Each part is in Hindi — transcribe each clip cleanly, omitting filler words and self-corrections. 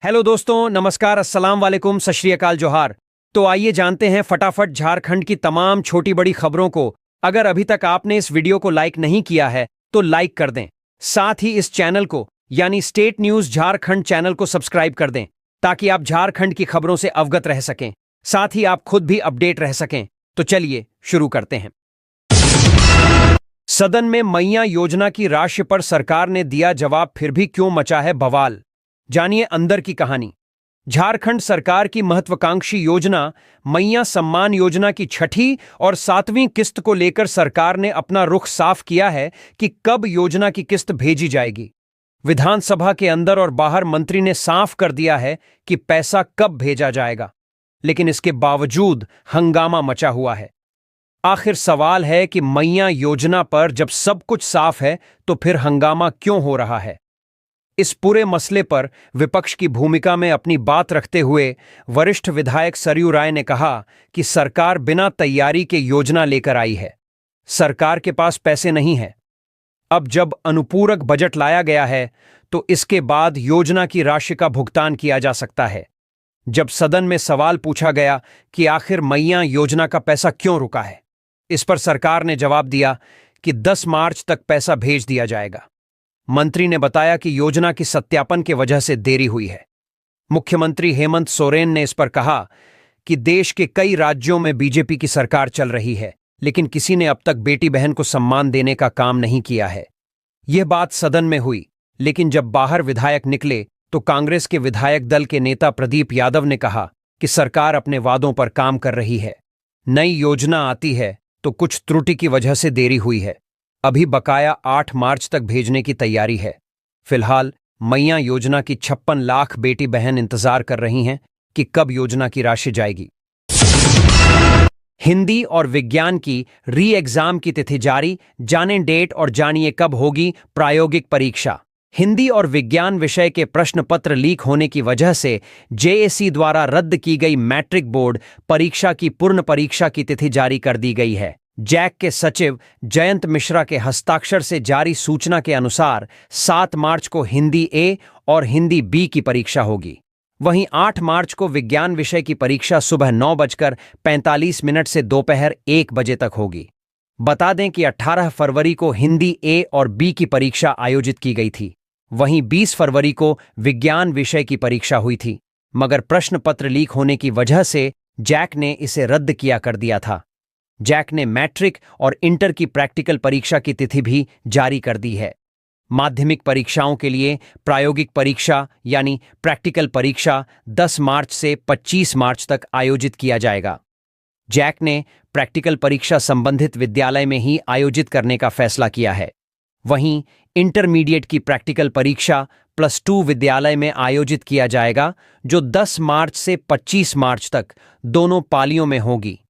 हेलो दोस्तों, नमस्कार, अस्सलाम वालेकुम, सत श्री अकाल, जोहार। तो आइए जानते हैं फटाफट झारखंड की तमाम छोटी बड़ी खबरों को। अगर अभी तक आपने इस वीडियो को लाइक नहीं किया है तो लाइक कर दें। साथ ही इस चैनल को यानी स्टेट न्यूज झारखंड चैनल को सब्सक्राइब कर दें ताकि आप झारखंड की खबरों से अवगत रह सकें, साथ ही आप खुद भी अपडेट रह सकें। तो चलिए शुरू करते हैं। सदन में मैया योजना की राशि पर सरकार ने दिया जवाब, फिर भी क्यों मचा है बवाल। जानिए अंदर की कहानी। झारखंड सरकार की महत्वाकांक्षी योजना मैया सम्मान योजना की छठी और 7वीं किस्त को लेकर सरकार ने अपना रुख साफ किया है कि कब योजना की किस्त भेजी जाएगी। विधानसभा के अंदर और बाहर मंत्री ने साफ कर दिया है कि पैसा कब भेजा जाएगा, लेकिन इसके बावजूद हंगामा मचा हुआ है। आखिर सवाल है कि मैया योजना पर जब सब कुछ साफ है तो फिर हंगामा क्यों हो रहा है। इस पूरे मसले पर विपक्ष की भूमिका में अपनी बात रखते हुए वरिष्ठ विधायक सरयू राय ने कहा कि सरकार बिना तैयारी के योजना लेकर आई है, सरकार के पास पैसे नहीं है। अब जब अनुपूरक बजट लाया गया है तो इसके बाद योजना की राशि का भुगतान किया जा सकता है। जब सदन में सवाल पूछा गया कि आखिर मैया योजना का पैसा क्यों रुका है, इस पर सरकार ने जवाब दिया कि 10 मार्च तक पैसा भेज दिया जाएगा। मंत्री ने बताया कि योजना की सत्यापन की वजह से देरी हुई है। मुख्यमंत्री हेमंत सोरेन ने इस पर कहा कि देश के कई राज्यों में बीजेपी की सरकार चल रही है, लेकिन किसी ने अब तक बेटी बहन को सम्मान देने का काम नहीं किया है। यह बात सदन में हुई, लेकिन जब बाहर विधायक निकले तो कांग्रेस के विधायक दल के नेता प्रदीप यादव ने कहा कि सरकार अपने वादों पर काम कर रही है, नई योजना आती है तो कुछ त्रुटि की वजह से देरी हुई है। अभी बकाया 8 मार्च तक भेजने की तैयारी है। फिलहाल मैया योजना की 56 लाख बेटी बहन इंतजार कर रही हैं कि कब योजना की राशि जाएगी। हिंदी और विज्ञान की री एग्जाम की तिथि जारी, जाने डेट और जानिए कब होगी प्रायोगिक परीक्षा। हिंदी और विज्ञान विषय के प्रश्न पत्र लीक होने की वजह से जेएसी द्वारा रद्द की गई मैट्रिक बोर्ड परीक्षा की पूर्ण परीक्षा की तिथि जारी कर दी गई है। जैक के सचिव जयंत मिश्रा के हस्ताक्षर से जारी सूचना के अनुसार 7 मार्च को हिंदी ए और हिंदी बी की परीक्षा होगी। वहीं 8 मार्च को विज्ञान विषय की परीक्षा सुबह 9:45 से दोपहर 1 बजे तक होगी। बता दें कि 18 फरवरी को हिंदी ए और बी की परीक्षा आयोजित की गई थी। वहीं 20 फरवरी को विज्ञान विषय की परीक्षा हुई थी, मगर प्रश्न पत्र लीक होने की वजह से जैक ने इसे रद्द किया कर दिया था। जैक ने मैट्रिक और इंटर की प्रैक्टिकल परीक्षा की तिथि भी जारी कर दी है। माध्यमिक परीक्षाओं के लिए प्रायोगिक परीक्षा यानी प्रैक्टिकल परीक्षा 10 मार्च से 25 मार्च तक आयोजित किया जाएगा। जैक ने प्रैक्टिकल परीक्षा संबंधित विद्यालय में ही आयोजित करने का फैसला किया है। वहीं इंटरमीडिएट की प्रैक्टिकल परीक्षा +2 विद्यालय में आयोजित किया जाएगा, जो 10 मार्च से 25 मार्च तक दोनों पालियों में होगी।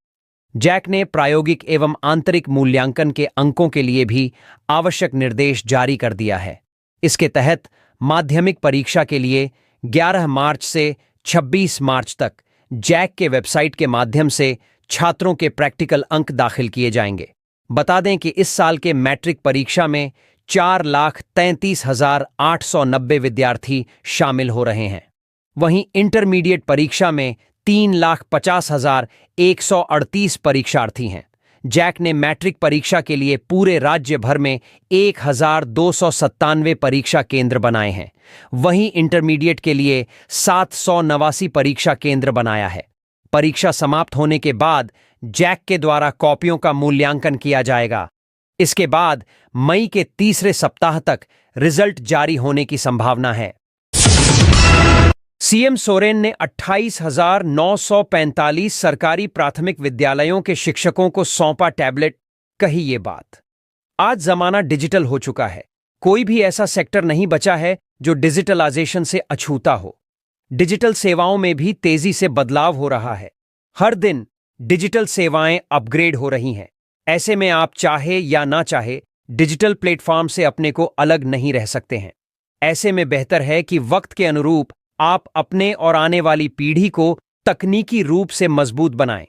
जैक ने प्रायोगिक एवं आंतरिक मूल्यांकन के अंकों के लिए भी आवश्यक निर्देश जारी कर दिया है। इसके तहत माध्यमिक परीक्षा के लिए 11 मार्च से 26 मार्च तक जैक के वेबसाइट के माध्यम से छात्रों के प्रैक्टिकल अंक दाखिल किए जाएंगे। बता दें कि इस साल के मैट्रिक परीक्षा में 4,33,890 विद्यार्थी शामिल हो रहे हैं। वहीं इंटरमीडिएट परीक्षा में 3,50,138 परीक्षार्थी हैं। जैक ने मैट्रिक परीक्षा के लिए पूरे राज्य भर में 1,297 परीक्षा केंद्र बनाए हैं। वहीं इंटरमीडिएट के लिए 789 परीक्षा केंद्र बनाया है। परीक्षा समाप्त होने के बाद जैक के द्वारा कॉपियों का मूल्यांकन किया जाएगा। इसके बाद मई के तीसरे सप्ताह तक रिजल्ट जारी होने की संभावना है। सीएम सोरेन ने 28,945 सरकारी प्राथमिक विद्यालयों के शिक्षकों को सौंपा टैबलेट। कही ये बात। आज जमाना डिजिटल हो चुका है। कोई भी ऐसा सेक्टर नहीं बचा है जो डिजिटलाइजेशन से अछूता हो। डिजिटल सेवाओं में भी तेजी से बदलाव हो रहा है। हर दिन डिजिटल सेवाएं अपग्रेड हो रही हैं। ऐसे में आप चाहे या ना चाहे डिजिटल प्लेटफॉर्म से अपने को अलग नहीं रह सकते हैं। ऐसे में बेहतर है कि वक्त के अनुरूप आप अपने और आने वाली पीढ़ी को तकनीकी रूप से मजबूत बनाएं।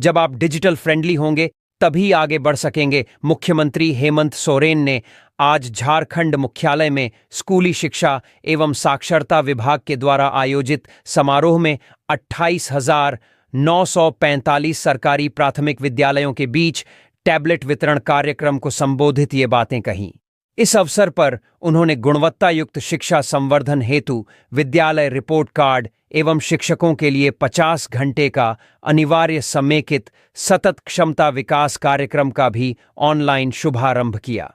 जब आप डिजिटल फ्रेंडली होंगे तभी आगे बढ़ सकेंगे। मुख्यमंत्री हेमंत सोरेन ने आज झारखंड मुख्यालय में स्कूली शिक्षा एवं साक्षरता विभाग के द्वारा आयोजित समारोह में 28,945 सरकारी प्राथमिक विद्यालयों के बीच टैबलेट वितरण कार्यक्रम को संबोधित ये बातें कहीं। इस अवसर पर उन्होंने गुणवत्ता युक्त शिक्षा संवर्धन हेतु विद्यालय रिपोर्ट कार्ड एवं शिक्षकों के लिए 50 घंटे का अनिवार्य समेकित सतत क्षमता विकास कार्यक्रम का भी ऑनलाइन शुभारंभ किया।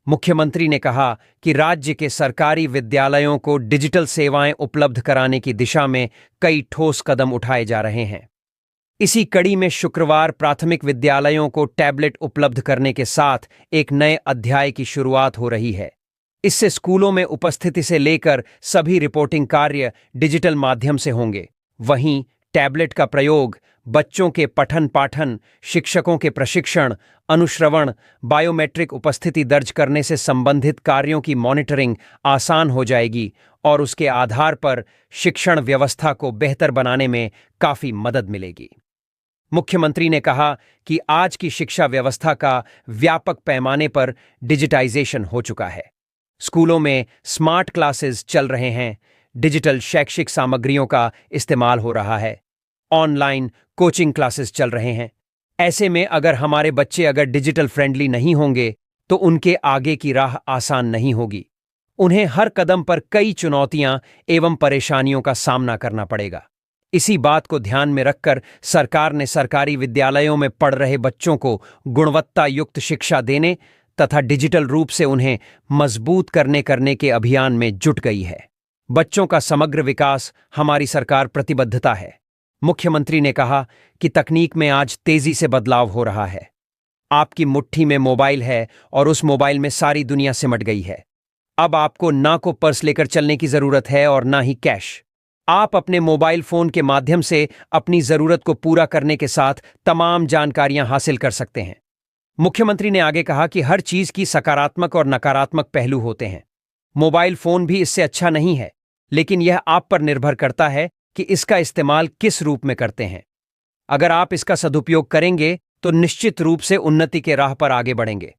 मुख्यमंत्री ने कहा कि राज्य के सरकारी विद्यालयों को डिजिटल सेवाएं उपलब्ध कराने की दिशा में कई ठोस कदम उठाए जा रहे हैं। इसी कड़ी में शुक्रवार प्राथमिक विद्यालयों को टैबलेट उपलब्ध करने के साथ एक नए अध्याय की शुरुआत हो रही है। इससे स्कूलों में उपस्थिति से लेकर सभी रिपोर्टिंग कार्य डिजिटल माध्यम से होंगे। वहीं टैबलेट का प्रयोग बच्चों के पठन पाठन, शिक्षकों के प्रशिक्षण, अनुश्रवण, बायोमेट्रिक उपस्थिति दर्ज करने से संबंधित कार्यों की मॉनिटरिंग आसान हो जाएगी और उसके आधार पर शिक्षण व्यवस्था को बेहतर बनाने में काफी मदद मिलेगी। मुख्यमंत्री ने कहा कि आज की शिक्षा व्यवस्था का व्यापक पैमाने पर डिजिटाइजेशन हो चुका है। स्कूलों में स्मार्ट क्लासेस चल रहे हैं, डिजिटल शैक्षिक सामग्रियों का इस्तेमाल हो रहा है, ऑनलाइन कोचिंग क्लासेस चल रहे हैं। ऐसे में अगर हमारे बच्चे अगर डिजिटल फ्रेंडली नहीं होंगे तो उनके आगे की राह आसान नहीं होगी। उन्हें हर कदम पर कई चुनौतियां एवं परेशानियों का सामना करना पड़ेगा। इसी बात को ध्यान में रखकर सरकार ने सरकारी विद्यालयों में पढ़ रहे बच्चों को गुणवत्ता युक्त शिक्षा देने तथा डिजिटल रूप से उन्हें मजबूत करने के अभियान में जुट गई है। बच्चों का समग्र विकास हमारी सरकार प्रतिबद्धता है। मुख्यमंत्री ने कहा कि तकनीक में आज तेजी से बदलाव हो रहा है। आपकी मुट्ठी में मोबाइल है और उस मोबाइल में सारी दुनिया सिमट गई है। अब आपको ना को पर्स लेकर चलने की जरूरत है और ना ही कैश। आप अपने मोबाइल फोन के माध्यम से अपनी जरूरत को पूरा करने के साथ तमाम जानकारियां हासिल कर सकते हैं। मुख्यमंत्री ने आगे कहा कि हर चीज की सकारात्मक और नकारात्मक पहलू होते हैं। मोबाइल फोन भी इससे अच्छा नहीं है, लेकिन यह आप पर निर्भर करता है कि इसका इस्तेमाल किस रूप में करते हैं। अगर आप इसका सदुपयोग करेंगे तो निश्चित रूप से उन्नति के राह पर आगे बढ़ेंगे।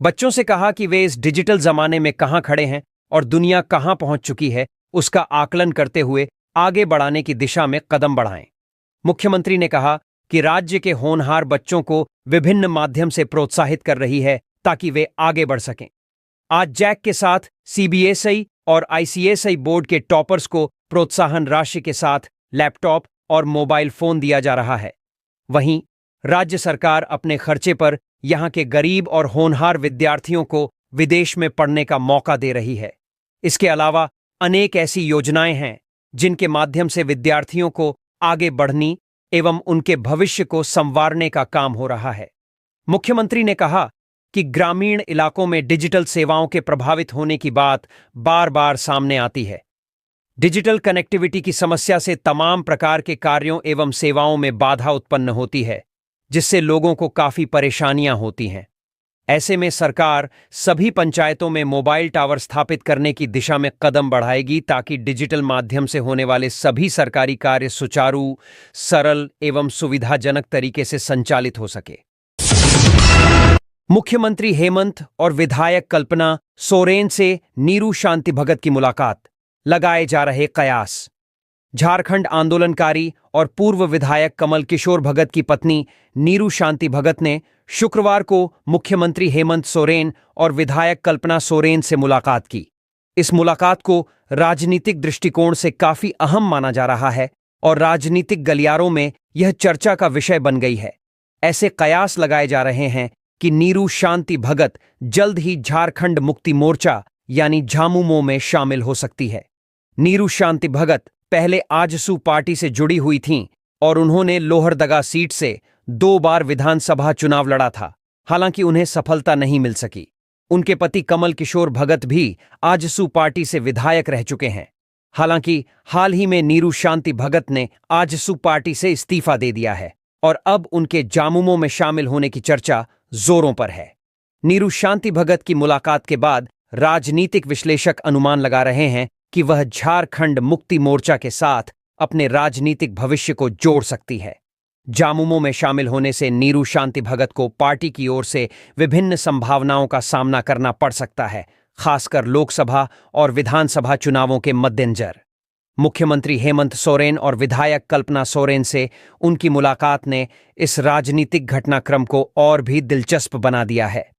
बच्चों से कहा कि वे इस डिजिटल जमाने में कहां खड़े हैं और दुनिया कहां पहुंच चुकी है, उसका आकलन करते हुए आगे बढ़ाने की दिशा में कदम बढ़ाएं। मुख्यमंत्री ने कहा कि राज्य के होनहार बच्चों को विभिन्न माध्यम से प्रोत्साहित कर रही है ताकि वे आगे बढ़ सकें। आज जैक के साथ सीबीएसई और आईसीएसई बोर्ड के टॉपर्स को प्रोत्साहन राशि के साथ लैपटॉप और मोबाइल फोन दिया जा रहा है। वहीं राज्य सरकार अपने खर्चे पर यहां के गरीब और होनहार विद्यार्थियों को विदेश में पढ़ने का मौका दे रही है। इसके अलावा अनेक ऐसी योजनाएं हैं जिनके माध्यम से विद्यार्थियों को आगे बढ़ने एवं उनके भविष्य को संवारने का काम हो रहा है। मुख्यमंत्री ने कहा कि ग्रामीण इलाकों में डिजिटल सेवाओं के प्रभावित होने की बात बार बार सामने आती है। डिजिटल कनेक्टिविटी की समस्या से तमाम प्रकार के कार्यों एवं सेवाओं में बाधा उत्पन्न होती है, जिससे लोगों को काफी परेशानियां होती हैं। ऐसे में सरकार सभी पंचायतों में मोबाइल टावर स्थापित करने की दिशा में कदम बढ़ाएगी ताकि डिजिटल माध्यम से होने वाले सभी सरकारी कार्य सुचारू, सरल एवं सुविधाजनक तरीके से संचालित हो सके। मुख्यमंत्री हेमंत और विधायक कल्पना सोरेन से नीरू शांति भगत की मुलाकात, लगाए जा रहे कयास। झारखंड आंदोलनकारी और पूर्व विधायक कमल किशोर भगत की पत्नी नीरू शांति भगत ने शुक्रवार को मुख्यमंत्री हेमंत सोरेन और विधायक कल्पना सोरेन से मुलाकात की। इस मुलाकात को राजनीतिक दृष्टिकोण से काफी अहम माना जा रहा है और राजनीतिक गलियारों में यह चर्चा का विषय बन गई है। ऐसे कयास लगाए जा रहे हैं कि नीरू शांति भगत जल्द ही झारखंड मुक्ति मोर्चा यानी झामुमो में शामिल हो सकती है। नीरू शांति भगत पहले आजसू पार्टी से जुड़ी हुई थीं और उन्होंने लोहरदगा सीट से 2 बार विधानसभा चुनाव लड़ा था। हालांकि उन्हें सफलता नहीं मिल सकी। उनके पति कमल किशोर भगत भी आजसू पार्टी से विधायक रह चुके हैं। हालांकि हाल ही में नीरू शांति भगत ने आजसू पार्टी से इस्तीफा दे दिया है और अब उनके झामुमो में शामिल होने की चर्चा जोरों पर है। नीरू शांति भगत की मुलाकात के बाद राजनीतिक विश्लेषक अनुमान लगा रहे हैं कि वह झारखंड मुक्ति मोर्चा के साथ अपने राजनीतिक भविष्य को जोड़ सकती है। जामुमो में शामिल होने से नीरू शांति भगत को पार्टी की ओर से विभिन्न संभावनाओं का सामना करना पड़ सकता है, खासकर लोकसभा और विधानसभा चुनावों के मद्देनजर। मुख्यमंत्री हेमंत सोरेन और विधायक कल्पना सोरेन से उनकी मुलाकात ने इस राजनीतिक घटनाक्रम को और भी दिलचस्प बना दिया है।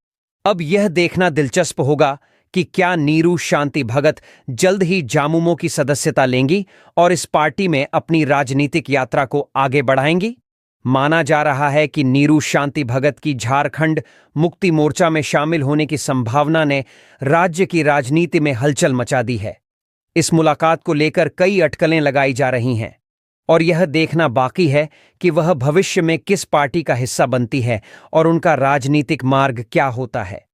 अब यह देखना दिलचस्प होगा कि क्या नीरू शांति भगत जल्द ही जामुमो की सदस्यता लेंगी और इस पार्टी में अपनी राजनीतिक यात्रा को आगे बढ़ाएंगी। माना जा रहा है कि नीरू शांति भगत की झारखंड मुक्ति मोर्चा में शामिल होने की संभावना ने राज्य की राजनीति में हलचल मचा दी है। इस मुलाकात को लेकर कई अटकलें लगाई जा रही हैं और यह देखना बाकी है कि वह भविष्य में किस पार्टी का हिस्सा बनती है और उनका राजनीतिक मार्ग क्या होता है।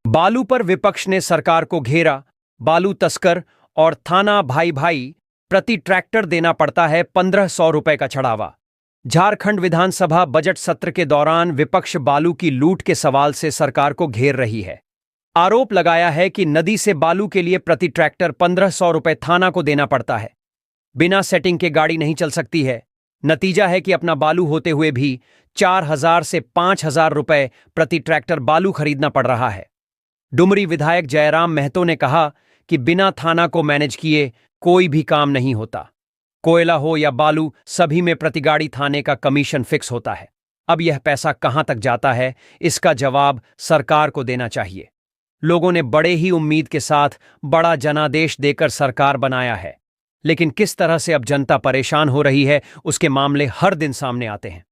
बालू पर विपक्ष ने सरकार को घेरा। बालू तस्कर और थाना भाई भाई प्रति ट्रैक्टर देना पड़ता है 1500 रुपए का छड़ावा। झारखंड विधानसभा बजट सत्र के दौरान विपक्ष बालू की लूट के सवाल से सरकार को घेर रही है। आरोप लगाया है कि नदी से बालू के लिए प्रति ट्रैक्टर 1500 रुपए थाना को देना पड़ता है। बिना सेटिंग के गाड़ी नहीं चल सकती है। नतीजा है कि अपना बालू होते हुए भी 4000 से 5000 रुपए प्रति ट्रैक्टर बालू खरीदना पड़ रहा है। डुमरी विधायक जयराम महतो ने कहा कि बिना थाना को मैनेज किए कोई भी काम नहीं होता। कोयला हो या बालू, सभी में प्रति गाड़ी थाने का कमीशन फिक्स होता है। अब यह पैसा कहां तक जाता है, इसका जवाब सरकार को देना चाहिए। लोगों ने बड़े ही उम्मीद के साथ बड़ा जनादेश देकर सरकार बनाया है, लेकिन किस तरह से अब जनता परेशान हो रही है उसके मामले हर दिन सामने आते हैं।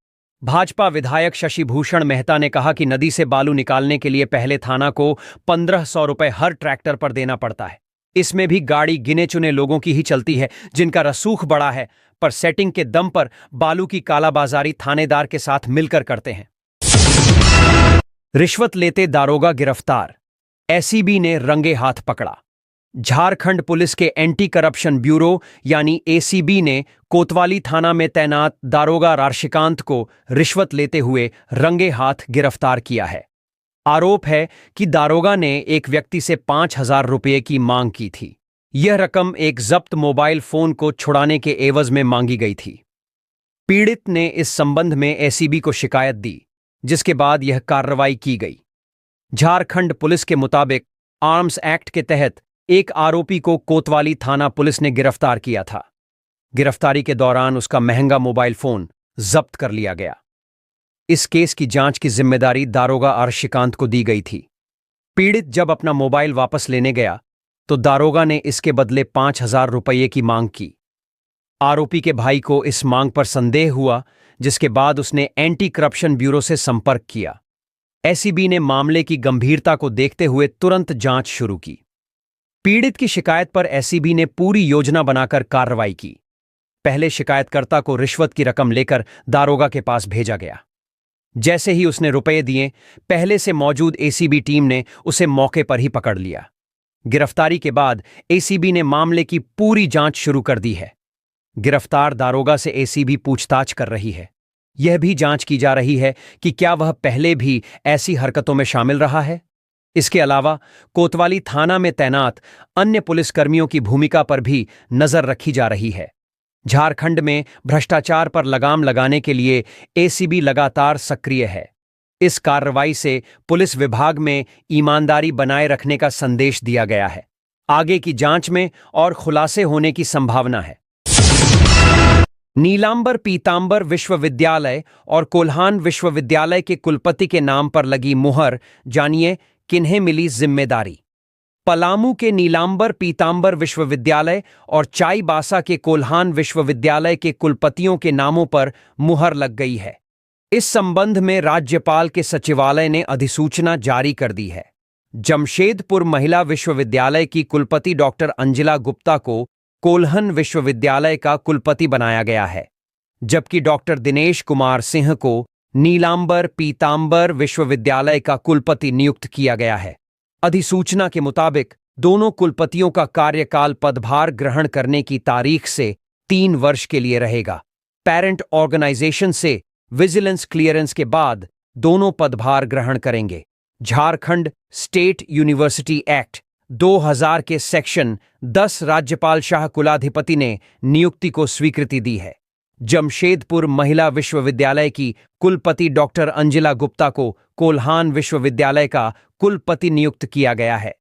भाजपा विधायक शशिभूषण मेहता ने कहा कि नदी से बालू निकालने के लिए पहले थाना को 1500 रुपए हर ट्रैक्टर पर देना पड़ता है। इसमें भी गाड़ी गिने चुने लोगों की ही चलती है जिनका रसूख बड़ा है, पर सेटिंग के दम पर बालू की कालाबाजारी थानेदार के साथ मिलकर करते हैं। रिश्वत लेते दारोगा गिरफ्तार, एसीबी ने रंगे हाथ पकड़ा। झारखंड पुलिस के एंटी करप्शन ब्यूरो यानी एसीबी ने कोतवाली थाना में तैनात दारोगा राशिकांत को रिश्वत लेते हुए रंगे हाथ गिरफ्तार किया है। आरोप है कि दारोगा ने एक व्यक्ति से 5000 रुपये की मांग की थी। यह रकम एक जब्त मोबाइल फोन को छुड़ाने के एवज में मांगी गई थी। पीड़ित ने इस संबंध में एसीबी को शिकायत दी, जिसके बाद यह कार्रवाई की गई। झारखंड पुलिस के मुताबिक आर्म्स एक्ट के तहत एक आरोपी को कोतवाली थाना पुलिस ने गिरफ्तार किया था। गिरफ्तारी के दौरान उसका महंगा मोबाइल फोन जब्त कर लिया गया। इस केस की जांच की जिम्मेदारी दारोगा आर्शिकांत को दी गई थी। पीड़ित जब अपना मोबाइल वापस लेने गया तो दारोगा ने इसके बदले 5000 रुपये की मांग की। आरोपी के भाई को इस मांग पर संदेह हुआ, जिसके बाद उसने एंटी करप्शन ब्यूरो से संपर्क किया। एसीबी ने मामले की गंभीरता को देखते हुए तुरंत जांच शुरू की। पीड़ित की शिकायत पर एसीबी ने पूरी योजना बनाकर कार्रवाई की। पहले शिकायतकर्ता को रिश्वत की रकम लेकर दारोगा के पास भेजा गया। जैसे ही उसने रुपए दिए, पहले से मौजूद एसीबी टीम ने उसे मौके पर ही पकड़ लिया। गिरफ्तारी के बाद एसीबी ने मामले की पूरी जांच शुरू कर दी है। गिरफ्तार दारोगा से एसीबी पूछताछ कर रही है। यह भी जांच की जा रही है कि क्या वह पहले भी ऐसी हरकतों में शामिल रहा है। इसके अलावा कोतवाली थाना में तैनात अन्य पुलिसकर्मियों की भूमिका पर भी नजर रखी जा रही है। झारखंड में भ्रष्टाचार पर लगाम लगाने के लिए एसीबी लगातार सक्रिय है। इस कार्रवाई से पुलिस विभाग में ईमानदारी बनाए रखने का संदेश दिया गया है। आगे की जांच में और खुलासे होने की संभावना है। नीलांबर पीतांबर विश्वविद्यालय और कोल्हान विश्वविद्यालय के कुलपति के नाम पर लगी मुहर, जानिए किन्हें मिली जिम्मेदारी। पलामू के नीलांबर पीतांबर विश्वविद्यालय और चाईबासा के कोल्हान विश्वविद्यालय के कुलपतियों के नामों पर मुहर लग गई है। इस संबंध में राज्यपाल के सचिवालय ने अधिसूचना जारी कर दी है। जमशेदपुर महिला विश्वविद्यालय की कुलपति डॉक्टर अंजिला गुप्ता को कोल्हन विश्वविद्यालय का कुलपति बनाया गया है, जबकि डॉक्टर दिनेश कुमार सिंह को नीलांबर पीतांबर विश्वविद्यालय का कुलपति नियुक्त किया गया है। अधिसूचना के मुताबिक दोनों कुलपतियों का कार्यकाल पदभार ग्रहण करने की तारीख से 3 वर्ष के लिए रहेगा। पेरेंट ऑर्गेनाइजेशन से विजिलेंस क्लियरेंस के बाद दोनों पदभार ग्रहण करेंगे। झारखंड स्टेट यूनिवर्सिटी एक्ट 2000 के सेक्शन 10 राज्यपाल शाह कुलाधिपति ने नियुक्ति को स्वीकृति दी है। जमशेदपुर महिला विश्वविद्यालय की कुलपति डॉक्टर अंजिला गुप्ता को कोल्हान विश्वविद्यालय का कुलपति नियुक्त किया गया है।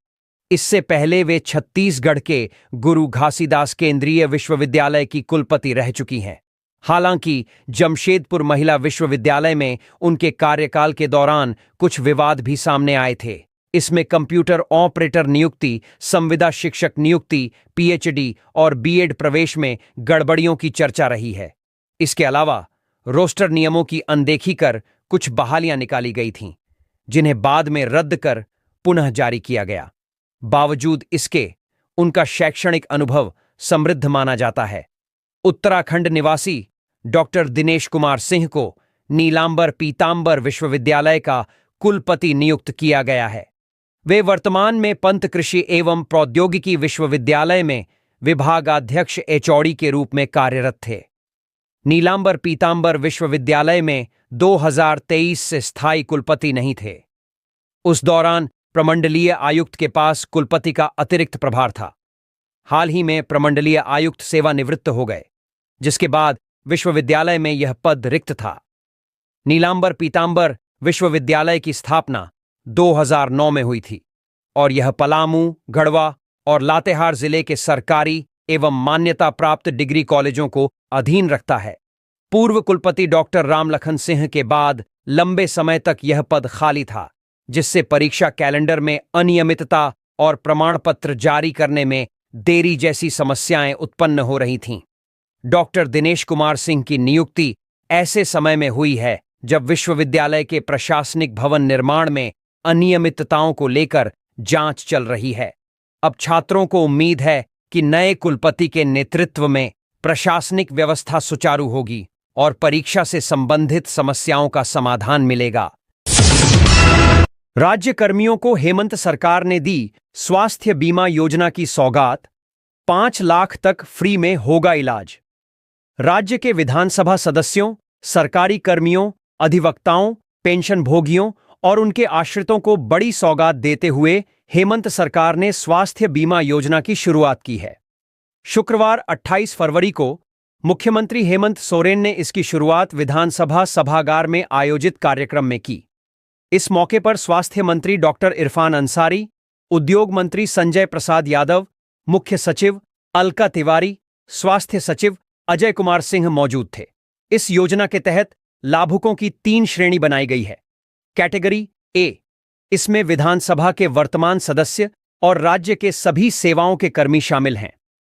इससे पहले वे छत्तीसगढ़ के गुरु घासीदास केंद्रीय विश्वविद्यालय की कुलपति रह चुकी हैं। हालांकि जमशेदपुर महिला विश्वविद्यालय में उनके कार्यकाल के दौरान कुछ विवाद भी सामने आए थे। इसमें कंप्यूटर ऑपरेटर नियुक्ति, संविदा शिक्षक नियुक्ति, पीएचडी और बीएड प्रवेश में गड़बड़ियों की चर्चा रही है। इसके अलावा रोस्टर नियमों की अनदेखी कर कुछ बहालियां निकाली गई थीं, जिन्हें बाद में रद्द कर पुनः जारी किया गया। बावजूद इसके उनका शैक्षणिक अनुभव समृद्ध माना जाता है। उत्तराखंड निवासी डॉक्टर दिनेश कुमार सिंह को नीलांबर पीतांबर विश्वविद्यालय का कुलपति नियुक्त किया गया है। वे वर्तमान में पंत कृषि एवं प्रौद्योगिकी विश्वविद्यालय में विभागाध्यक्ष एचओडी के रूप में कार्यरत थे। नीलांबर पीतांबर विश्वविद्यालय में 2023 से स्थायी कुलपति नहीं थे। उस दौरान प्रमंडलीय आयुक्त के पास कुलपति का अतिरिक्त प्रभार था। हाल ही में प्रमंडलीय आयुक्त सेवानिवृत्त हो गए, जिसके बाद विश्वविद्यालय में यह पद रिक्त था। नीलांबर पीतांबर विश्वविद्यालय की स्थापना 2009 में हुई थी और यह पलामू, गढ़वा और लातेहार जिले के सरकारी एवं मान्यता प्राप्त डिग्री कॉलेजों को अधीन रखता है। पूर्व कुलपति डॉक्टर रामलखन सिंह के बाद लंबे समय तक यह पद खाली था, जिससे परीक्षा कैलेंडर में अनियमितता और प्रमाण पत्र जारी करने में देरी जैसी समस्याएं उत्पन्न हो रही थीं। डॉक्टर दिनेश कुमार सिंह की नियुक्ति ऐसे समय में हुई है जब विश्वविद्यालय के प्रशासनिक भवन निर्माण में अनियमितताओं को लेकर जांच चल रही है। अब छात्रों को उम्मीद है कि नए कुलपति के नेतृत्व में प्रशासनिक व्यवस्था सुचारू होगी और परीक्षा से संबंधित समस्याओं का समाधान मिलेगा। राज्य कर्मियों को हेमंत सरकार ने दी स्वास्थ्य बीमा योजना की सौगात, 5 लाख तक फ्री में होगा इलाज। राज्य के विधानसभा सदस्यों, सरकारी कर्मियों, अधिवक्ताओं, पेंशन भोगियों और उनके आश्रितों को बड़ी सौगात देते हुए हेमंत सरकार ने स्वास्थ्य बीमा योजना की शुरुआत की है। शुक्रवार 28 फरवरी को मुख्यमंत्री हेमंत सोरेन ने इसकी शुरुआत विधानसभा सभागार में आयोजित कार्यक्रम में की। इस मौके पर स्वास्थ्य मंत्री डॉक्टर इरफान अंसारी, उद्योग मंत्री संजय प्रसाद यादव, मुख्य सचिव अलका तिवारी, स्वास्थ्य सचिव अजय कुमार सिंह मौजूद थे। इस योजना के तहत लाभुकों की 3 श्रेणी बनाई गई है। कैटेगरी ए, इसमें विधानसभा के वर्तमान सदस्य और राज्य के सभी सेवाओं के कर्मी शामिल हैं।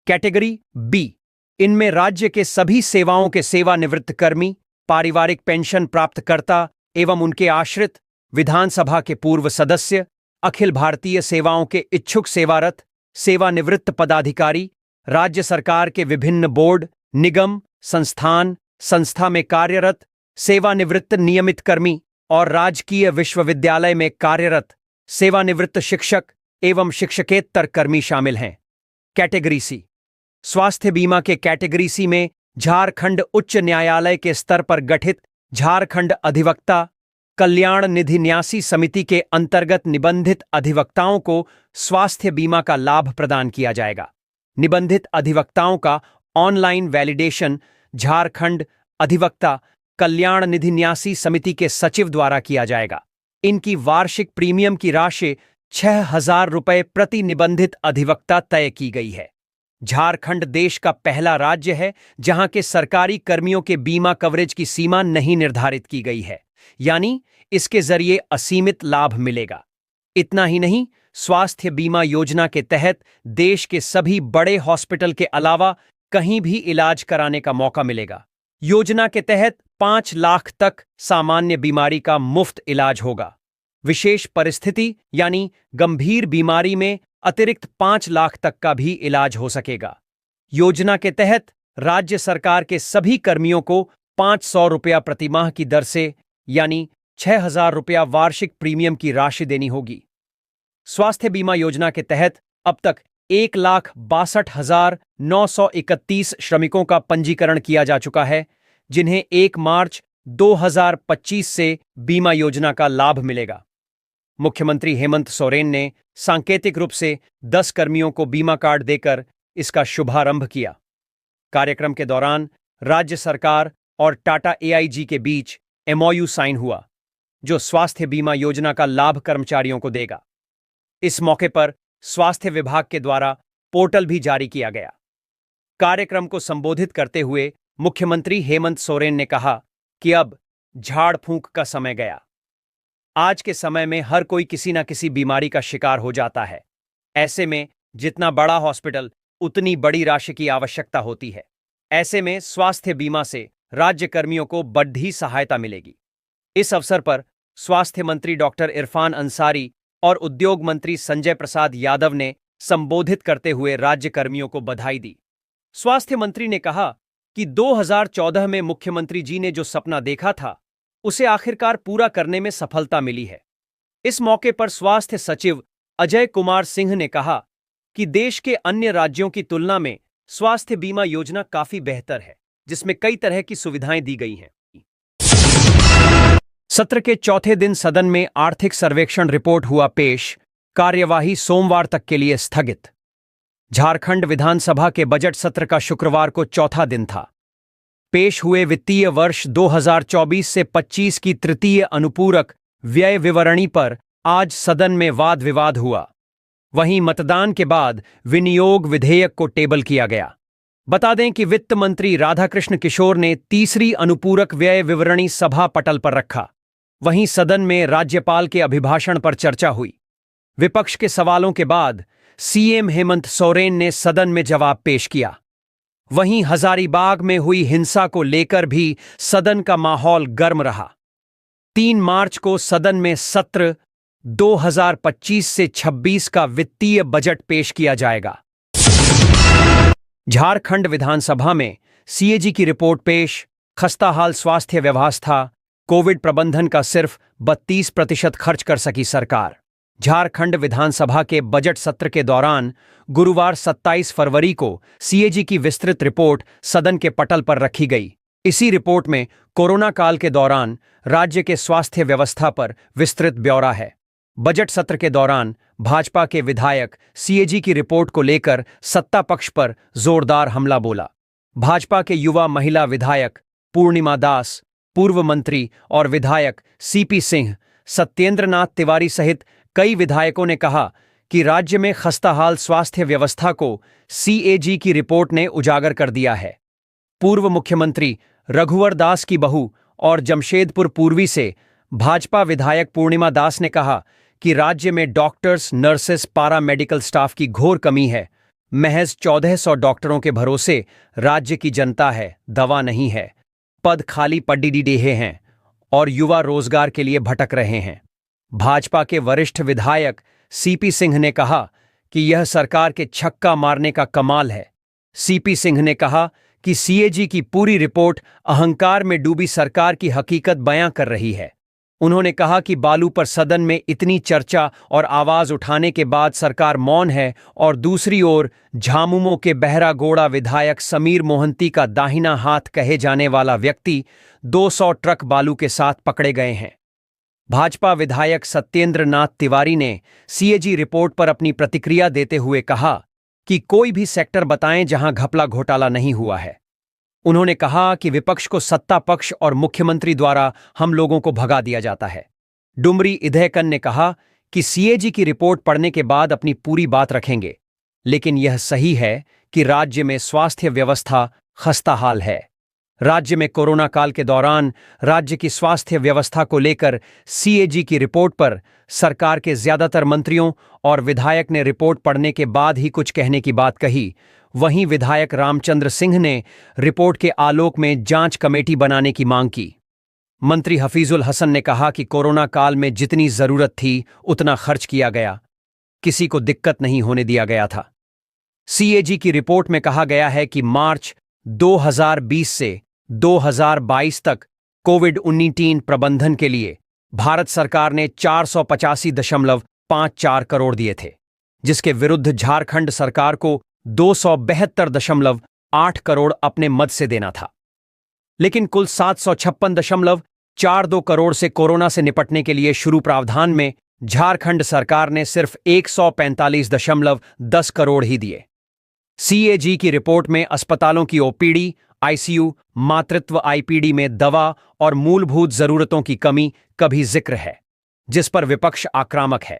कैटेगरी बी, इनमें राज्य के सभी सेवाओं के सेवानिवृत्त कर्मी, पारिवारिक पेंशन प्राप्तकर्ता एवं उनके आश्रित, विधानसभा के पूर्व सदस्य, अखिल भारतीय सेवाओं के इच्छुक सेवारत, सेवानिवृत्त पदाधिकारी, राज्य सरकार के विभिन्न बोर्ड, निगम, संस्थान, संस्था में कार्यरत, सेवानिवृत्त नियमित कर्मी और राजकीय विश्वविद्यालय में कार्यरत सेवानिवृत्त शिक्षक एवं शिक्षकेतर कर्मी शामिल हैं। कैटेगरी सी, स्वास्थ्य बीमा के कैटेगरी सी में झारखंड उच्च न्यायालय के स्तर पर गठित झारखंड अधिवक्ता कल्याण निधि न्यासी समिति के अंतर्गत निबंधित अधिवक्ताओं को स्वास्थ्य बीमा का लाभ प्रदान किया जाएगा। निबंधित अधिवक्ताओं का ऑनलाइन वैलिडेशन झारखंड अधिवक्ता कल्याण निधि न्यासी समिति के सचिव द्वारा किया जाएगा। इनकी वार्षिक प्रीमियम की राशि 6,000 रुपये प्रति निबंधित अधिवक्ता तय की गई है। झारखंड देश का पहला राज्य है जहां के सरकारी कर्मियों के बीमा कवरेज की सीमा नहीं निर्धारित की गई है, यानी इसके जरिए असीमित लाभ मिलेगा। इतना ही नहीं, स्वास्थ्य बीमा योजना के तहत देश के सभी बड़े हॉस्पिटल के अलावा कहीं भी इलाज कराने का मौका मिलेगा। योजना के तहत 5 लाख तक सामान्य बीमारी का मुफ्त इलाज होगा। विशेष परिस्थिति यानी गंभीर बीमारी में अतिरिक्त 5 लाख तक का भी इलाज हो सकेगा। योजना के तहत राज्य सरकार के सभी कर्मियों को 500 रुपया प्रतिमाह की दर से यानी 6,000 रुपया वार्षिक प्रीमियम की राशि देनी होगी। स्वास्थ्य बीमा योजना के तहत अब तक 1,62,931 श्रमिकों का पंजीकरण किया जा चुका है, जिन्हें 1 मार्च 2025 से बीमा योजना का लाभ मिलेगा। मुख्यमंत्री हेमंत सोरेन ने सांकेतिक रूप से 10 कर्मियों को बीमा कार्ड देकर इसका शुभारंभ किया। कार्यक्रम के दौरान राज्य सरकार और टाटा एआईजी के बीच एमओयू साइन हुआ, जो स्वास्थ्य बीमा योजना का लाभ कर्मचारियों को देगा। इस मौके पर स्वास्थ्य विभाग के द्वारा पोर्टल भी जारी किया गया। कार्यक्रम को संबोधित करते हुए मुख्यमंत्री हेमंत सोरेन ने कहा कि अब झाड़ फूंक का समय गया। आज के समय में हर कोई किसी न किसी बीमारी का शिकार हो जाता है। ऐसे में जितना बड़ा हॉस्पिटल, उतनी बड़ी राशि की आवश्यकता होती है। ऐसे में स्वास्थ्य बीमा से राज्य कर्मियों को बड़ी सहायता मिलेगी। इस अवसर पर स्वास्थ्य मंत्री डॉक्टर इरफान अंसारी और उद्योग मंत्री संजय प्रसाद यादव ने संबोधित करते हुए राज्य कर्मियों को बधाई दी। स्वास्थ्य मंत्री ने कहा कि 2014 में मुख्यमंत्री जी ने जो सपना देखा था, उसे आखिरकार पूरा करने में सफलता मिली है। इस मौके पर स्वास्थ्य सचिव अजय कुमार सिंह ने कहा कि देश के अन्य राज्यों की तुलना में स्वास्थ्य बीमा योजना काफी बेहतर है, जिसमें कई तरह की सुविधाएं दी गई हैं। सत्र के चौथे दिन सदन में आर्थिक सर्वेक्षण रिपोर्ट हुआ पेश। कार्यवाही सोमवार तक के लिए स्थगित। झारखंड विधानसभा के बजट सत्र का शुक्रवार को चौथा दिन था। पेश हुए वित्तीय वर्ष 2024 से 25 की तृतीय अनुपूरक व्यय विवरणी पर आज सदन में वाद विवाद हुआ। वहीं मतदान के बाद विनियोग विधेयक को टेबल किया गया। बता दें कि वित्त मंत्री राधाकृष्ण किशोर ने तीसरी अनुपूरक व्यय विवरणी सभा पटल पर रखा। वहीं सदन में राज्यपाल के अभिभाषण पर चर्चा हुई। विपक्ष के सवालों के बाद सीएम हेमंत सोरेन ने सदन में जवाब पेश किया। वहीं हजारीबाग में हुई हिंसा को लेकर भी सदन का माहौल गर्म रहा। 3 मार्च को सदन में सत्र 2025 से 26 का वित्तीय बजट पेश किया जाएगा। झारखंड विधानसभा में सीएजी की रिपोर्ट पेश। खस्ताहाल स्वास्थ्य व्यवस्था, कोविड प्रबंधन का सिर्फ 32% खर्च कर सकी सरकार। झारखंड विधानसभा के बजट सत्र के दौरान गुरुवार 27 फरवरी को सीएजी की विस्तृत रिपोर्ट सदन के पटल पर रखी गई। इसी रिपोर्ट में कोरोना काल के दौरान राज्य के स्वास्थ्य व्यवस्था पर विस्तृत ब्यौरा है। बजट सत्र के दौरान भाजपा के विधायक सीएजी की रिपोर्ट को लेकर सत्ता पक्ष पर जोरदार हमला बोला। भाजपा के युवा महिला विधायक पूर्णिमा दास, पूर्व मंत्री और विधायक सीपी सिंह, सत्येंद्र नाथ तिवारी सहित कई विधायकों ने कहा कि राज्य में खस्ताहाल स्वास्थ्य व्यवस्था को सीएजी की रिपोर्ट ने उजागर कर दिया है। पूर्व मुख्यमंत्री रघुवर दास की बहू और जमशेदपुर पूर्वी से भाजपा विधायक पूर्णिमा दास ने कहा कि राज्य में डॉक्टर्स, नर्सेस, पारा मेडिकल स्टाफ की घोर कमी है। महज 1400 डॉक्टरों के भरोसे राज्य की जनता है, दवा नहीं है। पद खाली पड़ी डेहे हैं और युवा रोजगार के लिए भटक रहे हैं। भाजपा के वरिष्ठ विधायक सीपी सिंह ने कहा कि यह सरकार के छक्का मारने का कमाल है। सीपी सिंह ने कहा कि सीएजी की पूरी रिपोर्ट अहंकार में डूबी सरकार की हकीकत बयां कर रही है। उन्होंने कहा कि बालू पर सदन में इतनी चर्चा और आवाज उठाने के बाद सरकार मौन है, और दूसरी ओर झामुमो के बहरा गोड़ा विधायक समीर मोहंती का दाहिना हाथ कहे जाने वाला व्यक्ति 200 ट्रक बालू के साथ पकड़े गए हैं। भाजपा विधायक सत्येंद्र नाथ तिवारी ने सीएजी रिपोर्ट पर अपनी प्रतिक्रिया देते हुए कहा कि कोई भी सेक्टर बताएं जहां घपला घोटाला नहीं हुआ है। उन्होंने कहा कि विपक्ष को सत्ता पक्ष और मुख्यमंत्री द्वारा हम लोगों को भगा दिया जाता है। डुमरी इधेकन ने कहा कि सीएजी की रिपोर्ट पढ़ने के बाद अपनी पूरी बात रखेंगे, लेकिन यह सही है कि राज्य में स्वास्थ्य व्यवस्था खस्ताहाल है। राज्य में कोरोना काल के दौरान राज्य की स्वास्थ्य व्यवस्था को लेकर सीएजी की रिपोर्ट पर सरकार के ज्यादातर मंत्रियों और विधायक ने रिपोर्ट पढ़ने के बाद ही कुछ कहने की बात कही। वहीं विधायक रामचंद्र सिंह ने रिपोर्ट के आलोक में जांच कमेटी बनाने की मांग की। मंत्री हफीजुल हसन ने कहा कि कोरोना काल में जितनी जरूरत थी उतना खर्च किया गया, किसी को दिक्कत नहीं होने दिया गया था। सीएजी की रिपोर्ट में कहा गया है कि मार्च 2020 से 2022 तक कोविड-19 प्रबंधन के लिए भारत सरकार ने 485.54 करोड़ दिए थे, जिसके विरुद्ध झारखंड सरकार को 272.8 करोड़ अपने मद से देना था। लेकिन कुल 756.42 करोड़ से कोरोना से निपटने के लिए शुरू प्रावधान में झारखंड सरकार ने सिर्फ 145.10 करोड़ ही दिए। सीएजी की रिपोर्ट में अस्पतालों की ओपीडी, आईसीयू, मातृत्व आईपीडी में दवा और मूलभूत जरूरतों की कमी कभी जिक्र है, जिस पर विपक्ष आक्रामक है।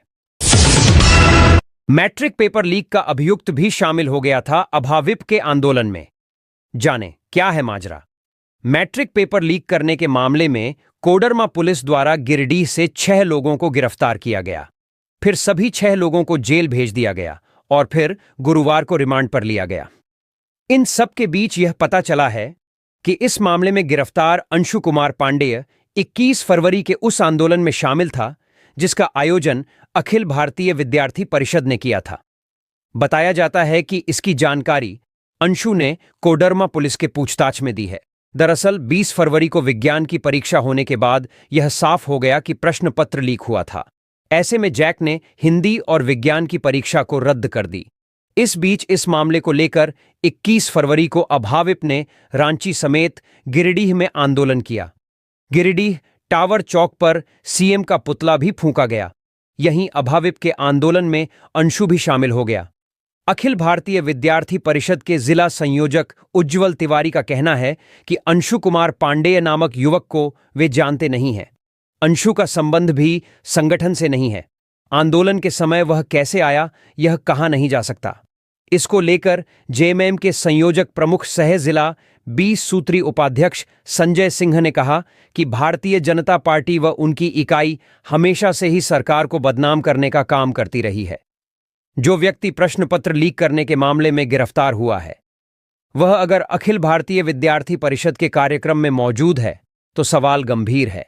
मैट्रिक पेपर लीक का अभियुक्त भी शामिल हो गया था अभाविप के आंदोलन में। जाने क्या है माजरा। मैट्रिक पेपर लीक करने के मामले में कोडरमा पुलिस द्वारा गिरिडीह से 6 लोगों को गिरफ्तार किया गया, फिर सभी 6 लोगों को जेल भेज दिया गया और फिर गुरुवार को रिमांड पर लिया गया। इन सब के बीच यह पता चला है कि इस मामले में गिरफ्तार अंशु कुमार पांडेय 21 फरवरी के उस आंदोलन में शामिल था जिसका आयोजन अखिल भारतीय विद्यार्थी परिषद ने किया था। बताया जाता है कि इसकी जानकारी अंशु ने कोडरमा पुलिस के पूछताछ में दी है। दरअसल 20 फरवरी को विज्ञान की परीक्षा होने के बाद यह साफ हो गया कि प्रश्न पत्र लीक हुआ था। ऐसे में जैक ने हिंदी और विज्ञान की परीक्षा को रद्द कर दी। इस बीच इस मामले को लेकर 21 फरवरी को अभाविप ने रांची समेत गिरिडीह में आंदोलन किया। गिरिडीह टावर चौक पर सीएम का पुतला भी फूंका गया। यहीं अभाविप के आंदोलन में अंशु भी शामिल हो गया। अखिल भारतीय विद्यार्थी परिषद के जिला संयोजक उज्ज्वल तिवारी का कहना है कि अंशु कुमार पांडेय नामक युवक को वे जानते नहीं हैं। अंशु का संबंध भी संगठन से नहीं है। आंदोलन के समय वह कैसे आया, यह कहा नहीं जा सकता। इसको लेकर जेएमएम के संयोजक प्रमुख सह जिला 20 सूत्री उपाध्यक्ष संजय सिंह ने कहा कि भारतीय जनता पार्टी व उनकी इकाई हमेशा से ही सरकार को बदनाम करने का काम करती रही है। जो व्यक्ति प्रश्न पत्र लीक करने के मामले में गिरफ्तार हुआ है, वह अगर अखिल भारतीय विद्यार्थी परिषद के कार्यक्रम में मौजूद है तो सवाल गंभीर है।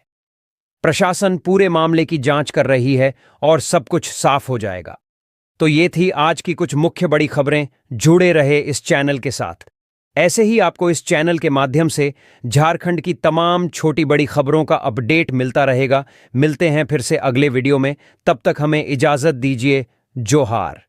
प्रशासन पूरे मामले की जांच कर रही है और सब कुछ साफ हो जाएगा। तो ये थी आज की कुछ मुख्य बड़ी खबरें। जुड़े रहे इस चैनल के साथ। ऐसे ही आपको इस चैनल के माध्यम से झारखंड की तमाम छोटी बड़ी खबरों का अपडेट मिलता रहेगा। मिलते हैं फिर से अगले वीडियो में। तब तक हमें इजाजत दीजिए। जोहार।